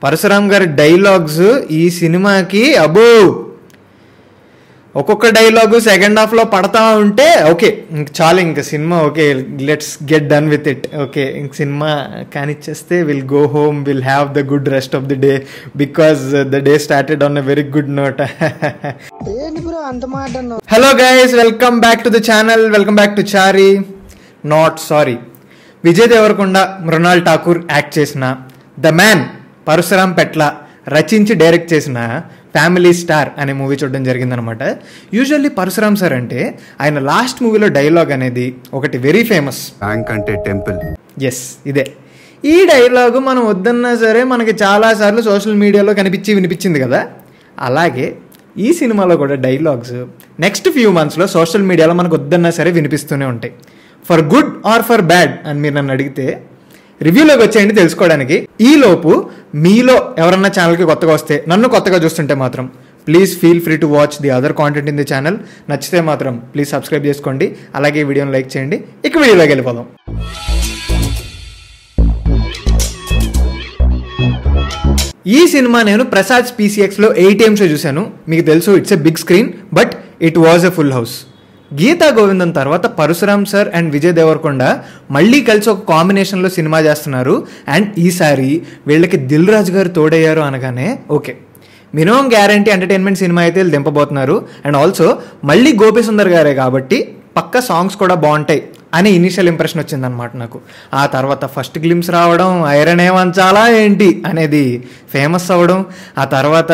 పరశురామ్ గారి డైలాగ్స్ ఈ సినిమాకి అబ్బో ఒక్కొక్క డైలాగు సెకండ్ హాఫ్లో పడతా ఉంటే ఓకే ఇంక చాలు, ఇంక cinema okay let's get done with it. Okay ఇంక సినిమా కానిచ్చేస్తే will go home, will have the good rest of the day because the day started on a very good note. Hello guys, welcome back to the channel, welcome back to Chari not sorry. Vijay Devarakonda, Mrunal Thakur act చేసిన the man Parasuram Petla రచించి direct చేసిన family star అనే movie చూడడం జరిగిందనమాట. Usually Parashuram sir అంటే ఆయన last మూవీలో dialogue అనేది ఒకటి వెరీ ఫేమస్, బ్యాంక్ అంటే టెంపుల్. ఎస్, ఇదే. ఈ డైలాగు మనం వద్దన్నా సరే మనకి చాలాసార్లు సోషల్ మీడియాలో వినిపించింది కదా. అలాగే ఈ సినిమాలో కూడా డైలాగ్స్ నెక్స్ట్ ఫ్యూ మంత్స్లో సోషల్ మీడియాలో మనకు వద్దన్నా సరే వినిపిస్తూనే ఉంటాయి. For good or for bad అని మీరు నన్ను అడిగితే రివ్యూలోకి వచ్చేయండి తెలుసుకోవడానికి. ఈలోపు మీలో ఎవరన్నా ఛానల్కి కొత్తగా వస్తే, నన్ను కొత్తగా చూస్తుంటే మాత్రం please feel free to watch the other content in the channel. నచ్చితే మాత్రం ప్లీజ్ సబ్స్క్రైబ్ చేసుకోండి, అలాగే వీడియోని లైక్ చేయండి. ఇక వీడియోలోకి వెళ్ళిపోదాం. ఈ సినిమా నేను ప్రసాద్ PCXలో 8 AM షో చూశాను. మీకు తెలుసు it's a big screen, but it was a full house. Geetha Govindam తర్వాత పరశురామ్ సార్ అండ్ విజయ్ దేవరకొండ మళ్ళీ కలిసి ఒక కాంబినేషన్లో సినిమా చేస్తున్నారు. అండ్ ఈసారి వీళ్ళకి దిల్ రాజు గారు తోడయ్యారు అనగానే okay, minimum guarantee entertainment cinema అయితే వీళ్ళు దింపబోతున్నారు. అండ్ ఆల్సో మళ్ళీ గోపి సుందర్ గారే కాబట్టి పక్క సాంగ్స్ కూడా బాగుంటాయి అని ఇనిషియల్ ఇంప్రెషన్ వచ్చిందనమాట నాకు. ఆ తర్వాత ఫస్ట్ గ్లిమ్స్ రావడం, ఐరన్ ఏమంచాలా ఏంటి అనేది ఫేమస్ అవ్వడం, ఆ తర్వాత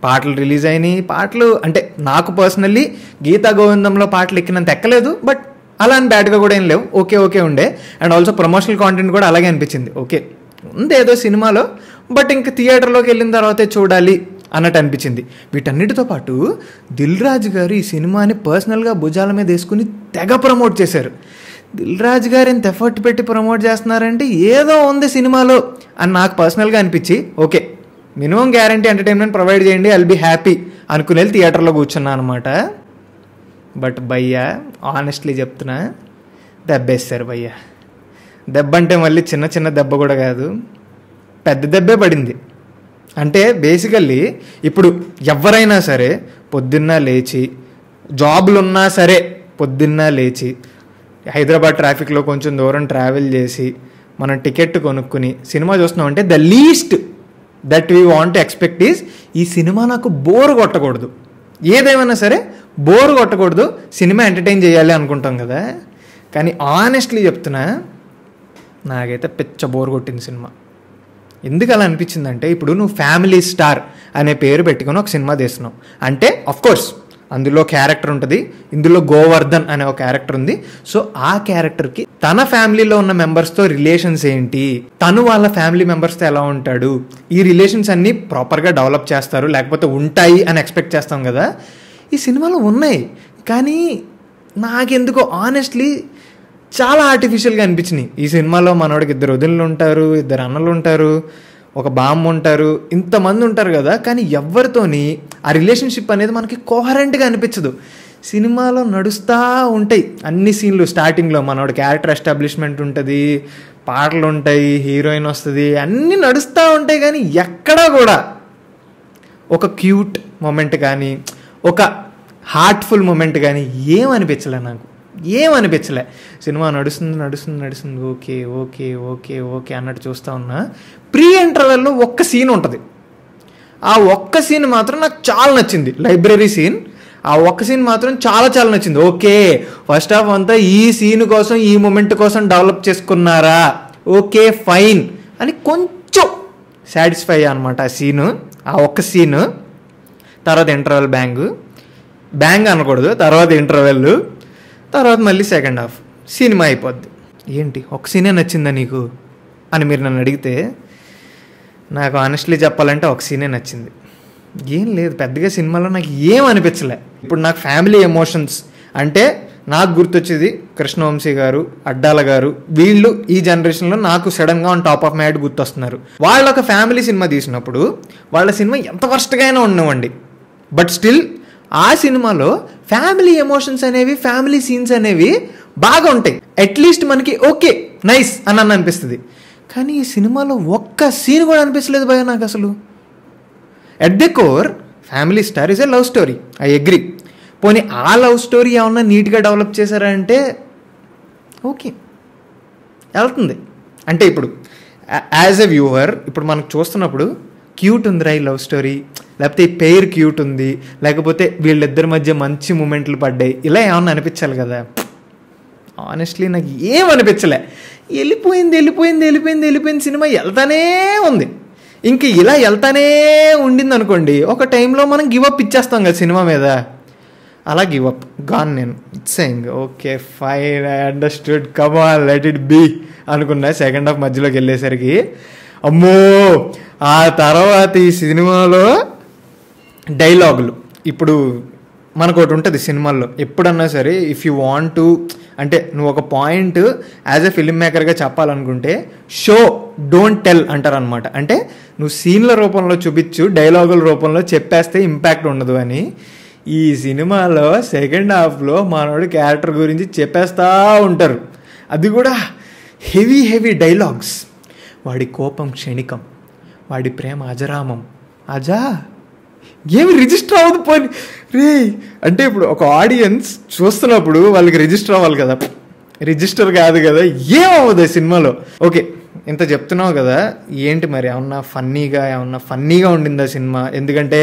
పాటలు రిలీజ్ అయినాయి. పాటలు అంటే నాకు పర్సనల్లీ గీతా గోవిందంలో పాటలు ఎక్కినంత ఎక్కలేదు, బట్ అలా అని బ్యాడ్గా కూడా ఏం లేవు, ఓకే ఓకే ఉండే. అండ్ ఆల్సో ప్రమోషనల్ కాంటెంట్ కూడా అలాగే అనిపించింది. ఓకే ఉంది ఏదో సినిమాలో, బట్ ఇంక థియేటర్లోకి వెళ్ళిన తర్వాతే చూడాలి అన్నట్టు అనిపించింది. వీటన్నిటితో పాటు దిల్ రాజు గారు ఈ సినిమాని పర్సనల్గా భుజాల మీద వేసుకుని తెగ ప్రమోట్ చేశారు. దిల్ రాజు గారు ఎంత ఎఫర్ట్ పెట్టి ప్రమోట్ చేస్తున్నారంటే ఏదో ఉంది సినిమాలో అని నాకు పర్సనల్గా అనిపించి okay minimum guarantee entertainment provide చేయండి, ఐల్ బీ హ్యాపీ అనుకుని వెళ్ళి థియేటర్లో కూర్చున్నా అనమాట. బట్ భయ్యా ఆనెస్ట్లీ చెప్తున్నా, దెబ్బేస్తారు భయ్యా. దెబ్బ అంటే మళ్ళీ చిన్న చిన్న దెబ్బ కూడా కాదు, పెద్ద దెబ్బే పడింది. అంటే బేసికల్లీ ఇప్పుడు ఎవరైనా సరే పొద్దున్న లేచి, జాబులు ఉన్నా సరే పొద్దున్న లేచి హైదరాబాద్ ట్రాఫిక్లో కొంచెం దూరం ట్రావెల్ చేసి మనం టికెట్ కొనుక్కుని సినిమా చూస్తున్నామంటే the least that we want expect is ఈ సినిమా నాకు బోర్ కొట్టకూడదు, ఏదేమైనా సరే బోర్ కొట్టకూడదు, సినిమా ఎంటర్టైన్ చేయాలి అనుకుంటాం కదా. కానీ ఆనెస్ట్లీ చెప్తున్నా, నాకైతే పిచ్చ బోర్ కొట్టింది సినిమా. ఎందుకు అలా అనిపించిందంటే, ఇప్పుడు నువ్వు ఫ్యామిలీ స్టార్ అనే పేరు పెట్టుకుని ఒక సినిమా తీస్తున్నావు అంటే అఫ్కోర్స్ అందులో క్యారెక్టర్ ఉంటుంది. ఇందులో గోవర్ధన్ అనే ఒక క్యారెక్టర్ ఉంది. సో ఆ క్యారెక్టర్కి తన ఫ్యామిలీలో ఉన్న మెంబర్స్తో రిలేషన్స్ ఏంటి, తను వాళ్ళ ఫ్యామిలీ మెంబర్స్తో ఎలా ఉంటాడు, ఈ రిలేషన్స్ అన్నీ ప్రాపర్గా డెవలప్ చేస్తారు, లేకపోతే ఉంటాయి అని ఎక్స్పెక్ట్ చేస్తాం కదా. ఈ సినిమాలో ఉన్నాయి, కానీ నాకెందుకో ఆనెస్ట్లీ చాలా ఆర్టిఫిషియల్గా అనిపించినాయి. ఈ సినిమాలో మనోడికి 2 వదినలు ఉంటారు, 2 అన్నలు ఉంటారు, ఒక బామ్మ ఉంటారు, ఇంతమంది ఉంటారు కదా. కానీ ఎవరితోని ఆ రిలేషన్షిప్ అనేది మనకి కోహరెంట్గా అనిపించదు. సినిమాలో నడుస్తూ ఉంటాయి అన్ని సీన్లు. స్టార్టింగ్లో మనోడి క్యారెక్టర్ ఎస్టాబ్లిష్మెంట్ ఉంటుంది, పాటలు ఉంటాయి, హీరోయిన్ వస్తుంది, అన్నీ నడుస్తూ ఉంటాయి. కానీ ఎక్కడా కూడా ఒక క్యూట్ మూమెంట్ కానీ, ఒక హార్ట్ఫుల్ మూమెంట్ కానీ ఏమనిపించలే నాకు, ఏమనిపించలే. సినిమా నడుస్తుంది ఓకే ఓకే ఓకే ఓకే అన్నట్టు చూస్తూ ఉన్నా. ప్రీ ఇంటర్వెల్లో ఒక్క సీన్ ఉంటుంది, ఆ ఒక్క సీన్ మాత్రం నాకు చాలా నచ్చింది. లైబ్రరీ సీన్, ఆ ఒక్క సీన్ మాత్రం చాలా చాలా నచ్చింది. ఓకే ఫస్ట్ హాఫ్ అంతా ఈ సీన్ కోసం, ఈ మూమెంట్ కోసం డెవలప్ చేసుకున్నారా, ఓకే ఫైన్ అని కొంచెం సాటిస్ఫై అనమాట ఆ సీను, ఆ ఒక్క సీను. తర్వాత ఇంటర్వెల్ బ్యాంగ్ అనకూడదు, తర్వాత ఇంటర్వెల్, తర్వాత మళ్ళీ సెకండ్ హాఫ్ సినిమా అయిపోద్ది. ఏంటి ఒక సీనే నచ్చిందా నీకు అని మీరు నన్ను అడిగితే, నాకు ఆనెస్ట్లీ చెప్పాలంటే ఒక సీనే నచ్చింది. ఏం లేదు పెద్దగా సినిమాలో నాకు ఏం అనిపించలే. ఇప్పుడు నాకు ఫ్యామిలీ ఎమోషన్స్ అంటే నాకు గుర్తొచ్చేది కృష్ణవంశీ గారు, అడ్డాల గారు, వీళ్ళు ఈ జనరేషన్లో నాకు సడన్గా on top of my head గుర్తొస్తున్నారు. వాళ్ళు ఒక ఫ్యామిలీ సినిమా తీసినప్పుడు వాళ్ళ సినిమా ఎంత వర్స్ట్గా అయినా ఉండవండి, బట్ స్టిల్ ఆ సినిమాలో ఫ్యామిలీ ఎమోషన్స్ అనేవి, ఫ్యామిలీ సీన్స్ అనేవి బాగా ఉంటాయి. అట్లీస్ట్ మనకి ఓకే నైస్ అని అనిపిస్తుంది. కానీ ఈ సినిమాలో ఒక్క సీన్ కూడా అనిపించలేదు భయ నాకు అసలు. At the core family star is a love story, I agree. పోనీ ఆ లవ్ స్టోరీ ఏమన్నా నీట్గా డెవలప్ చేశారా అంటే ఓకే, వెళ్తుంది. అంటే ఇప్పుడు యాజ్ ఎ వ్యూవర్ ఇప్పుడు మనకు చూస్తున్నప్పుడు క్యూట్ ఉందిరా ఈ లవ్ స్టోరీ, లేకపోతే ఈ పెయిర్ క్యూట్ ఉంది, లేకపోతే వీళ్ళిద్దరి మధ్య మంచి మూమెంట్లు పడ్డాయి, ఇలా ఏమన్నా అనిపించాలి కదా. ఆనెస్ట్లీ నాకు ఏం అనిపించలే. వెళ్ళిపోయింది సినిమా వెళ్తానే ఉంది. ఇంక ఇలా వెళ్తానే ఉండింది అనుకోండి, ఒక టైంలో మనం గివప్ ఇచ్చేస్తాం కదా సినిమా మీద. అలా గివప్ గాన్ నేను. It's okay fine, I understood, come on let it be అనుకున్నా. సెకండ్ హాఫ్ మధ్యలోకి వెళ్ళేసరికి అమ్మో. ఆ తర్వాత ఈ సినిమాలో డైలాగులు, ఇప్పుడు మనకు ఒకటి ఉంటుంది సినిమాల్లో ఎప్పుడన్నా సరే, ఇఫ్ యూ వాంట్ టు, అంటే నువ్వు ఒక పాయింట్ యాజ్ ఎ ఫిల్మ్ మేకర్గా చెప్పాలనుకుంటే షో డోంట్ టెల్ అంటారనమాట. అంటే నువ్వు సీన్ల రూపంలో చూపించు, డైలాగుల రూపంలో చెప్పేస్తే ఇంపాక్ట్ ఉండదు అని. ఈ సినిమాలో సెకండ్ హాఫ్లో మనోడి క్యారెక్టర్ గురించి చెప్పేస్తూ ఉంటారు, అది కూడా హెవీ డైలాగ్స్. వాడి కోపం క్షణికం, వాడి ప్రేమ అజరామం. ఏమి రిజిస్టర్ అవ్వదు పోనీ రే. అంటే ఇప్పుడు ఒక ఆడియన్స్ చూస్తున్నప్పుడు వాళ్ళకి రిజిస్టర్ అవ్వాలి కదా, రిజిస్టర్ కాదు కదా, ఏమవ్వదు సినిమాలో. ఓకే, ఇంత చెప్తున్నావు కదా, ఏంటి మరి ఏమన్నా ఫన్నీగా ఉండిందా సినిమా? ఎందుకంటే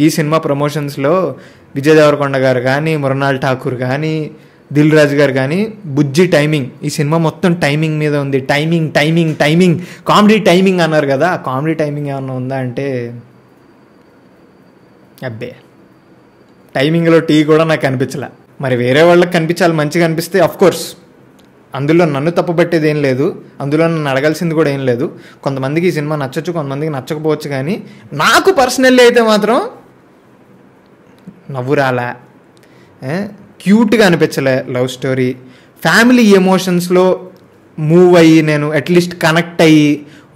ఈ సినిమా ప్రమోషన్స్లో విజయ్ దేవరకొండ గారు కానీ, మృణాల్ ఠాకూర్ కానీ, దిల్ రాజు గారు కానీ, బుజ్జి టైమింగ్, ఈ సినిమా మొత్తం టైమింగ్ మీద ఉంది. టైమింగ్ కామెడీ టైమింగ్ అన్నారు కదా, ఆ కామెడీ టైమింగ్ ఏమన్నా ఉందా అంటే అబ్బే, టైమింగ్లో టీ కూడా నాకు కనిపించలే. మరి వేరే వాళ్ళకి కనిపించాలి, మంచిగా అనిపిస్తే అఫ్కోర్స్ అందులో నన్ను తప్పుపట్టేది ఏం లేదు, అందులో నన్ను అడగాల్సింది కూడా ఏం లేదు. కొంతమందికి ఈ సినిమా నచ్చచ్చు, కొంతమందికి నచ్చకపోవచ్చు, కానీ నాకు పర్సనల్లీ అయితే మాత్రం నవ్వు రాలే, క్యూట్గా అనిపించలే లవ్ స్టోరీ. ఫ్యామిలీ ఎమోషన్స్లో మూవ్ అయ్యి నేను అట్లీస్ట్ కనెక్ట్ అయ్యి,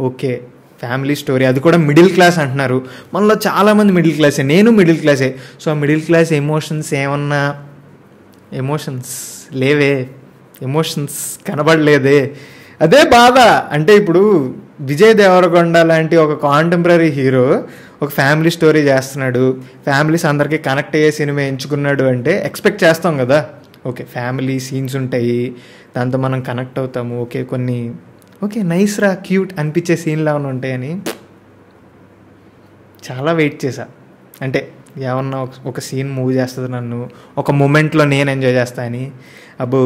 ఓకే ఫ్యామిలీ స్టోరీ, అది కూడా మిడిల్ క్లాస్ అంటున్నారు, మనలో చాలామంది మిడిల్ క్లాసే, నేను మిడిల్ క్లాసే. సో ఆ మిడిల్ క్లాస్ ఎమోషన్స్ ఏమన్నా, ఎమోషన్స్ లేవే, ఎమోషన్స్ కనబడలేదే, అదే బాధ. అంటే ఇప్పుడు విజయ్ దేవరకొండ లాంటి ఒక కాంటెంపరీ హీరో ఒక ఫ్యామిలీ స్టోరీ చేస్తున్నాడు, ఫ్యామిలీస్ అందరికీ కనెక్ట్ అయ్యే సినిమా ఎంచుకున్నాడు అంటే ఎక్స్పెక్ట్ చేస్తాం కదా, ఓకే ఫ్యామిలీ సీన్స్ ఉంటాయి, దాంతో మనం కనెక్ట్ అవుతాము, ఓకే నైస్ రా, క్యూట్ అనిపించే సీన్లు ఏమైనా ఉంటాయని చాలా వెయిట్ చేశా. అంటే ఏమన్నా ఒక సీన్ మూవ్ చేస్తుంది నన్ను, ఒక మూమెంట్లో నేను ఎంజాయ్ చేస్తా అని. అబ్బో.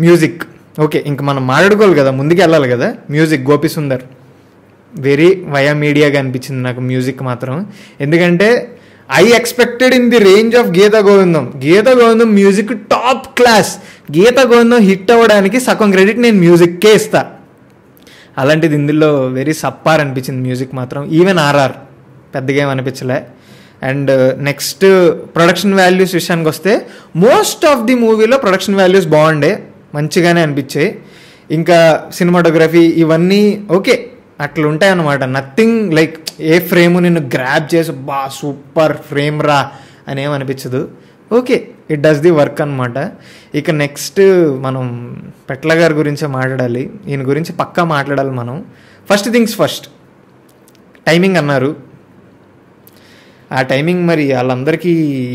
మ్యూజిక్ ఓకే, ఇంక మనం మాట్లాడుకోవాలి కదా, ముందుకు వెళ్ళాలి కదా. మ్యూజిక్ గోపి సుందర్ వెరీ వయా మీడియాగా అనిపించింది నాకు మ్యూజిక్ మాత్రం. ఎందుకంటే I expected in the range of Geetha Govindam music top class. Geetha Govindam hit అవ్వడానికి సగం క్రెడిట్ నేను మ్యూజిక్కే ఇస్తా. అలాంటిది ఇందులో వెరీ సప్పార్ అనిపించింది మ్యూజిక్ మాత్రం. ఈవెన్ ఆర్ఆర్ పెద్దగా ఏం అనిపించలే. అండ్ నెక్స్ట్ ప్రొడక్షన్ వాల్యూస్ విషయానికి వస్తే మోస్ట్ ఆఫ్ ది మూవీలో ప్రొడక్షన్ వాల్యూస్ బాగుండే, మంచిగానే అనిపించాయి. ఇంకా సినిమాటోగ్రఫీ ఇవన్నీ ఓకే అట్లా ఉంటాయన్నమాట. నథింగ్ లైక్ ఏ ఫ్రేమ్ నిన్ను గ్రాబ్ చేసి బా సూపర్ ఫ్రేమ్ రా అని ఏమనిపించదు. Okay, it does the work అనమాట. ఇక నెక్స్ట్ మనం పెట్ల గారి గురించే మాట్లాడాలి. ఈయన గురించి పక్కా మాట్లాడాలి మనం. ఫస్ట్ థింగ్స్ ఫస్ట్, టైమింగ్ అన్నారు. ఆ టైమింగ్ మరి వాళ్ళందరికీ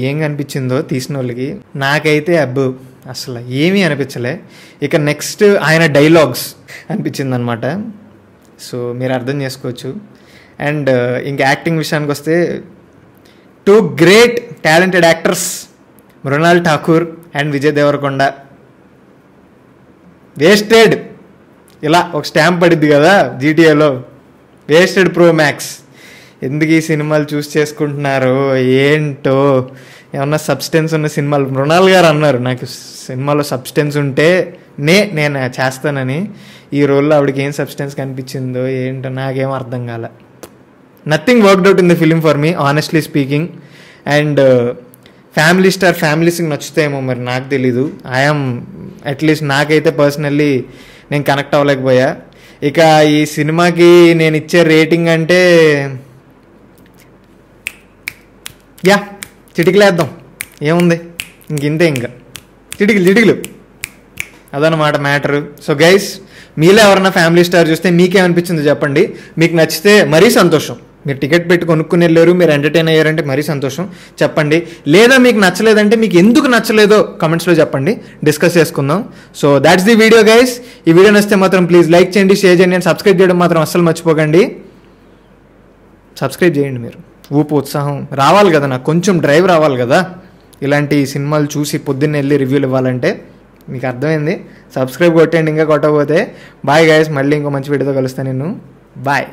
ఏం కనిపించిందో తీసిన వాళ్ళకి, నాకైతే అబ్బో అసలు ఏమీ అనిపించలే. ఇక నెక్స్ట్ ఆయన డైలాగ్స్ అనిపించింది అనమాట. సో మీరు అర్థం చేసుకోవచ్చు. అండ్ ఇంకా యాక్టింగ్ విషయానికి వస్తే 2 great talented actors, Mrunal Thakur and Vijay Deverakonda. Wasted, ఇలా ఒక స్టాంప్ పడిద్ది కదా జీటీఏలో, వేస్టెడ్ ప్రో మ్యాక్స్. ఎందుకు ఈ సినిమాలు చూస్ చేసుకుంటున్నారు ఏంటో, ఏమన్నా సబ్స్టెన్స్ ఉన్న సినిమాలు. మృణాల్ గారు అన్నారు నాకు సినిమాలో సబ్స్టెన్స్ ఉంటే నేను చేస్తానని. ఈ రోల్లో ఆవిడకి ఏం సబ్స్టెన్స్ కనిపించిందో ఏంటో నాకేం అర్థం కాలే. Nothing worked out in the film for me honestly speaking. And family star ఫ్యామిలీస్కి నచ్చుతాయేమో మరి నాకు తెలీదు. ఐఎమ్ అట్లీస్ట్ నాకైతే పర్సనల్లీ నేను కనెక్ట్ అవ్వలేకపోయా. ఇక ఈ సినిమాకి నేను ఇచ్చే రేటింగ్ అంటే చిటికలేద్దాం, ఏముంది ఇంతే, ఇంకా చిటికలు అదనమాట మ్యాటరు. సో గైస్, మీలో ఎవరన్నా ఫ్యామిలీ స్టార్ చూస్తే మీకేమనిపించిందో చెప్పండి. మీకు నచ్చితే మరీ సంతోషం, మీరు టికెట్ పెట్టి కొనుక్కుని వెళ్ళారు, మీరు ఎంటర్టైన్ అయ్యారంటే మరీ సంతోషం, చెప్పండి. లేదా మీకు నచ్చలేదంటే మీకు ఎందుకు నచ్చలేదో కమెంట్స్లో చెప్పండి, డిస్కస్ చేసుకుందాం. So that's the video guys. ఈ వీడియో నచ్చితే మాత్రం ప్లీజ్ లైక్ చేయండి, షేర్ చేయండి అండ్ సబ్స్క్రైబ్ చేయడం మాత్రం అస్సలు మర్చిపోకండి. సబ్స్క్రైబ్ చేయండి. మీరు ఊపు ఉత్సాహం రావాలి కదా, నాకు కొంచెం డ్రైవ్ రావాలి కదా ఇలాంటి సినిమాలు చూసి పొద్దున్న వెళ్ళి రివ్యూలు ఇవ్వాలంటే. మీకు అర్థమైంది. సబ్స్క్రైబ్ కొట్టండి ఇంకా కొట్టకపోతే. బాయ్ గైస్, మళ్ళీ ఇంకో మంచి వీడియోతో కలుస్తాను నేను. బాయ్.